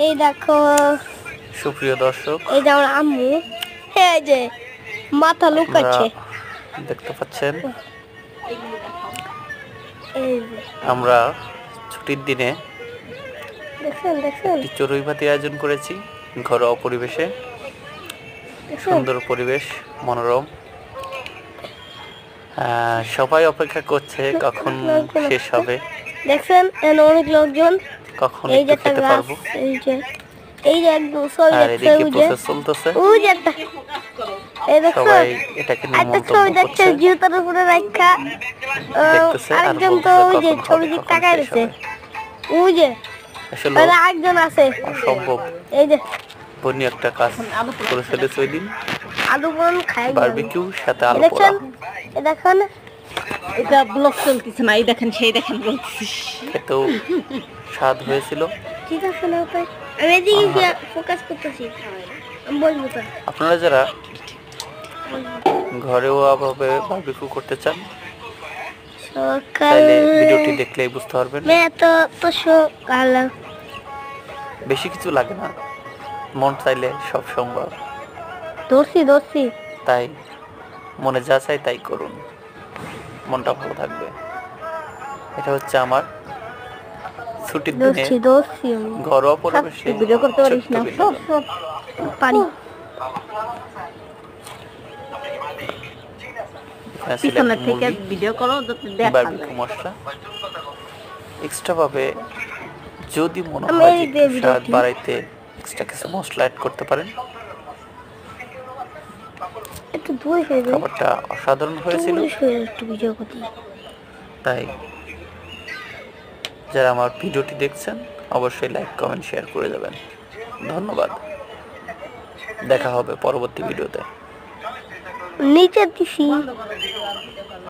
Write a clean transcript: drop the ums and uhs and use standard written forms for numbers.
এই দেখো সুপ্রিয় দর্শক, এই যে আমার আম্মু, এই যে মাথা লুকাচ্ছে দেখতে পাচ্ছেন এই আমরা ছুটির দিনে দেখছেন দেখছেন একটি চড়ুই ভাতির আয়োজন করেছি ঘরোয়া পরিবেশে। সুন্দর পরিবেশ, মনোরম। সবাই অপেক্ষা করছে কখন শেষ হবে, দেখছেন অনেক লোকজন, কখন এই যে একটু খেতে পারবো। এই যে একদম ছবি আর দেখছে, এদিকে প্রসেস চলতেছে, ওই যে একটা এই দেখছো সবাই এটাকে নিয়ে একটা ছবি মন্তব্য দেখছে করছে, জুতার উপরে রাখা, দেখতেছে আর আরেকজন তো বলতেছে ওই যে কখন ছবি হবে, দিক কখন তাকায় শেষ রয়েছে, হবে। ওই যে আসলে আরেকজন আছে অসম্ভব এই যে বনি একটা কাজ করে ফেলেছে ওই দিন। আলু বন খাই বারবিকিউ সাথে আলু পোড়া। দেখছেন দেখেন এটা ব্লগ চলতেছে না, এই দেখেন সেই দেখেন বলতেছি। খেতেও স্বাদ হয়েছিল। ঠিক আছে না তাই আমি এদিকে ফোকাস করতেছি, আমি বলবো তো আপনারা যারা ঘরেও ভাবে বারবিকিউ করতে চান সকাল তাহলে ভিডিওটি দেখলেই বুঝতে পারবেন। मैं तो সকাল বেশি কিছু লাগে না, মন চাইলে সব সম্ভব। দর্শি তাই মনে যা চাই তাই করুন, মনটা ভালো থাকবে। এটা হচ্ছে আমার ছুটির দিনে দর্শি ঘরোয়া পরিবেশে ভিডিও করতে পারিস ছোট্ট না, বিনোদন। সব পারি এখানে ছিল পিছনে একটা থেকে মুরগি, ভিডিও করো যাতে দেখা বারবিকিউ যায়। মশলা এক্সট্রা ভাবে যদি মনে আমি হয় এই যে দিয়ে একটু স্বাদ ভিডিওটি- বাড়াইতে এক্সট্রা কিছু মশলা অ্যাড করতে পারেন। একটু দূর হয়ে যায়, খাবারটা অসাধারণ হয়েছিল। একটু ভিডিও করতে তাই যারা আমার ভিডিওটি দেখছেন অবশ্যই লাইক, কমেন্ট, শেয়ার করে যাবেন। ধন্যবাদ। দেখা হবে পরবর্তী ভিডিওতে। নিচে দিছি।